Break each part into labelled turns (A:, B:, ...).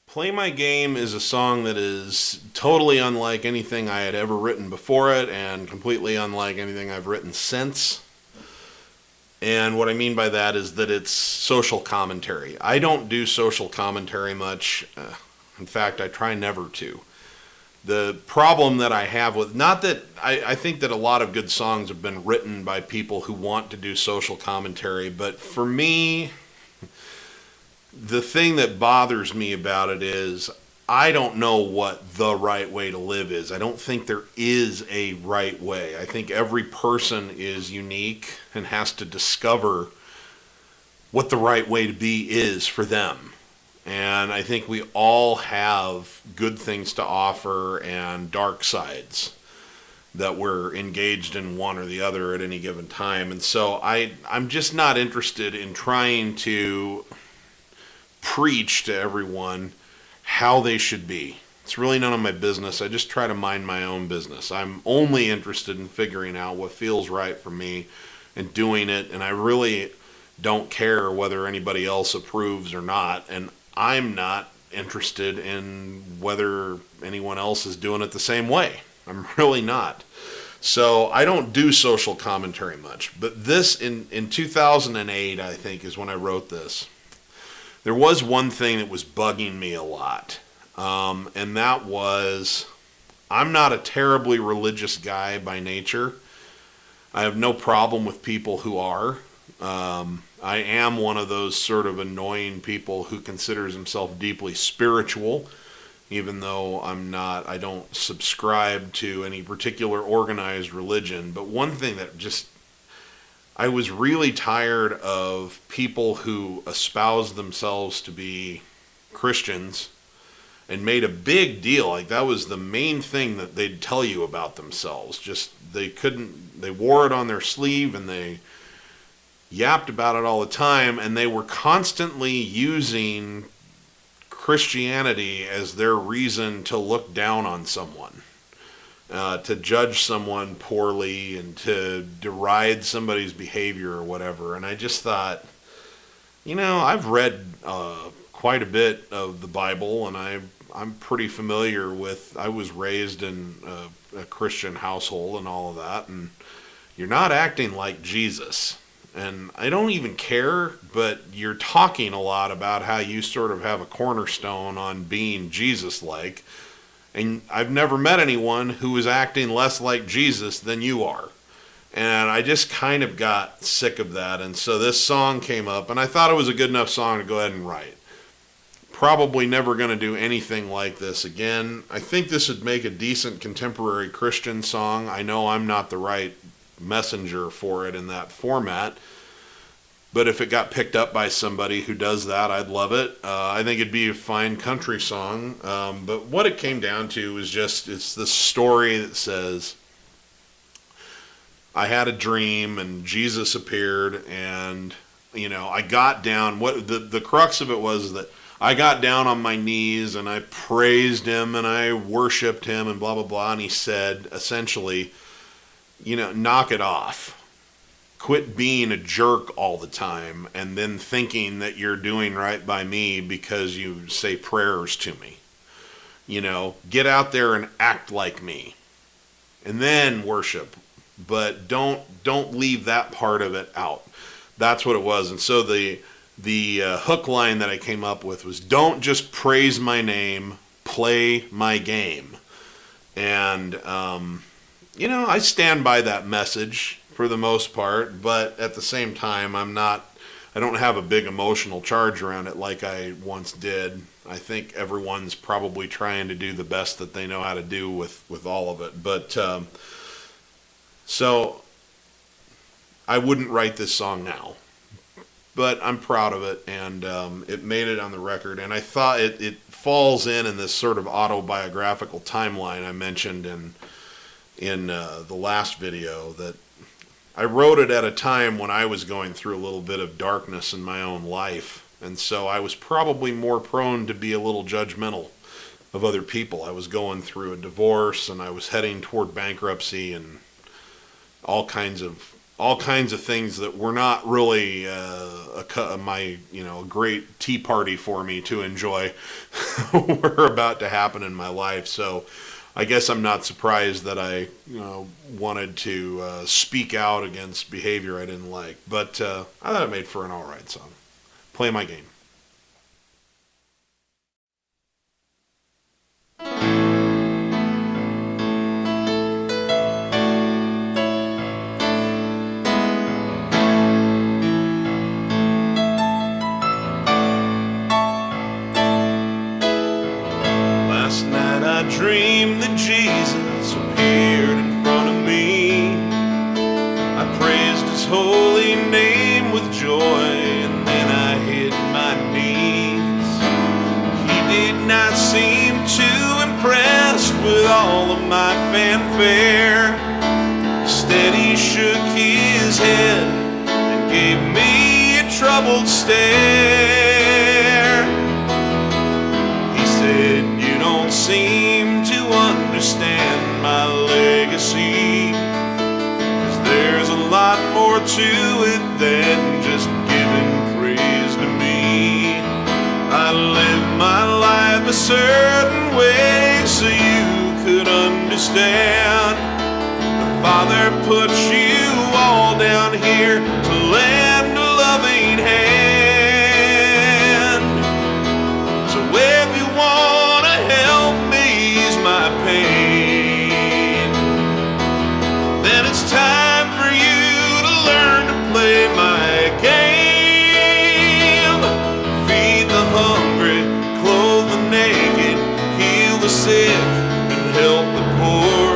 A: Play My Game is a song that is totally unlike anything I had ever written before it and completely unlike anything I've written since. And what I mean by that is that it's social commentary. I don't do social commentary much. In fact, I try never to. The problem that I have with, not that, I think that a lot of good songs have been written by people who want to do social commentary, but for me, the thing that bothers me about it is I don't know what the right way to live is. I don't think there is a right way. I think every person is unique and has to discover what the right way to be is for them. And I think we all have good things to offer and dark sides that we're engaged in one or the other at any given time. And so I'm just not interested in trying to preach to everyone how they should be. It's really none of my business. I just try to mind my own business. I'm only interested in figuring out what feels right for me and doing it, and I really don't care whether anybody else approves or not, and I'm not interested in whether anyone else is doing it the same way. I'm really not. So I don't do social commentary much. But this, in 2008, I think, is when I wrote this. There was one thing that was bugging me a lot, and that was I'm not a terribly religious guy by nature. I have no problem with people who are. I am one of those sort of annoying people who considers himself deeply spiritual, even though I don't subscribe to any particular organized religion. But one thing that I was really tired of people who espoused themselves to be Christians and made a big deal. Like that was the main thing that they'd tell you about themselves. They wore it on their sleeve and they yapped about it all the time, and they were constantly using Christianity as their reason to look down on someone. To judge someone poorly and to deride somebody's behavior or whatever. And I just thought, I've read quite a bit of the Bible, and I'm pretty familiar with, I was raised in a Christian household and all of that, and you're not acting like Jesus. And I don't even care, but you're talking a lot about how you sort of have a cornerstone on being Jesus-like. And I've never met anyone who is acting less like Jesus than you are. And I just kind of got sick of that. And so this song came up, and I thought it was a good enough song to go ahead and write. Probably never going to do anything like this again. I think this would make a decent contemporary Christian song. I know I'm not the right messenger for it in that format. But if it got picked up by somebody who does that, I'd love it. I think it'd be a fine country song. But what it came down to is it's this story that says, I had a dream and Jesus appeared and, I got down. What the crux of it was that I got down on my knees and I praised him and I worshiped him and blah, blah, blah. And he said, essentially, knock it off. Quit being a jerk all the time and then thinking that you're doing right by me because you say prayers to me. Get out there and act like me and then worship, but don't leave that part of it out. That's what it was. And so the hook line that I came up with was, don't just praise my name, play my game. And, I stand by that message for the most part, but at the same time, I don't have a big emotional charge around it like I once did. I think everyone's probably trying to do the best that they know how to do with all of it. But, so I wouldn't write this song now, but I'm proud of it, and it made it on the record, and I thought it falls in this sort of autobiographical timeline I mentioned in the last video, that I wrote it at a time when I was going through a little bit of darkness in my own life, and so I was probably more prone to be a little judgmental of other people. I was going through a divorce, and I was heading toward bankruptcy, and all kinds of all kinds of things that were not really a great tea party for me to enjoy were about to happen in my life. So I guess I'm not surprised that I wanted to speak out against behavior I didn't like. But I thought it made for an all right song. Play my game. Last night I dreamed that Jesus appeared in front of me. I praised his holy name with joy, and then I hit my knees. He did not seem too impressed with all of my fanfare. Instead he shook his head and gave me a troubled stare. He said, "You don't seem to understand my legacy, 'cause there's a lot more to it than just giving praise to me. I live my life a certain way so you could understand. The Father put you all down here to lend a loving hand. So if you want to help me ease my pain, then it's time for you to learn to play my game. Feed the hungry, clothe the naked, heal the sick, and help the poor.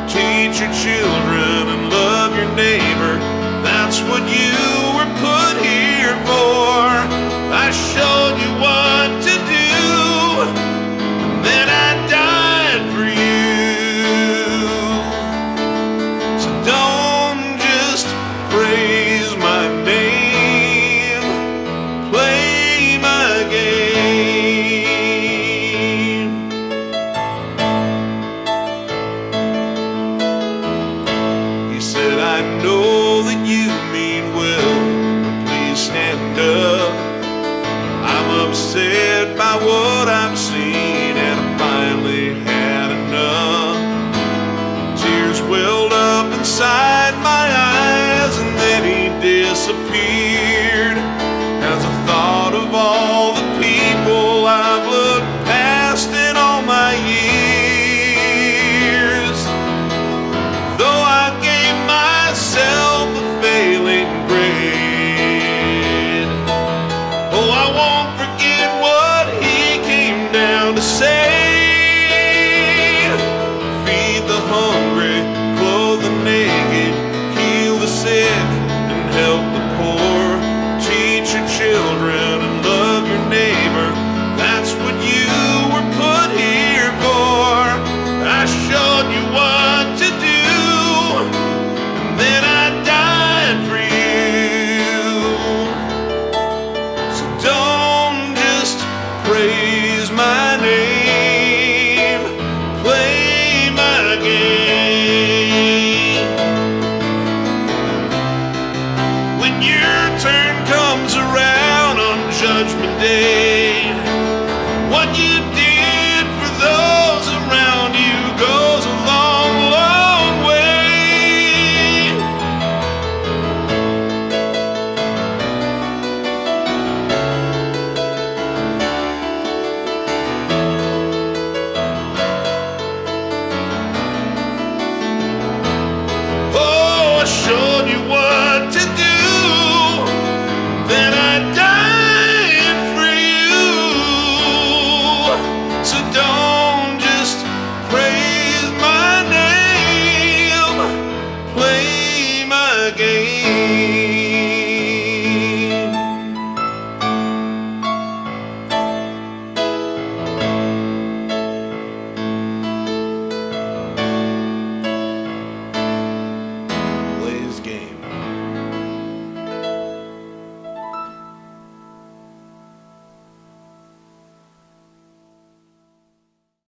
A: Teach your children and love your neighbor. That's what you were put here for. I showed you what to do, and then I died for you. So don't just praise my name, play my game." He said, "I know that you mean well, but please stand up. I'm upset by what I've seen, and I finally had enough." Tears welled up inside my eyes, and then he disappeared. As I thought of all the people I've looked past in all my years, though I gave myself a failing grade, oh, I won't forget what he came down to say. Feed the hungry, clothe the naked, heal the sick, and help the poor. Teach your children and love your neighbor. That's what you were put here for. I showed you what to do, and then I died for you. So don't just praise my name, play my game. When your turn comes around on Judgment Day, what you did for those around you goes a long, long way. Oh, I showed you what to do, then I died for you. So don't just praise my name, play my game.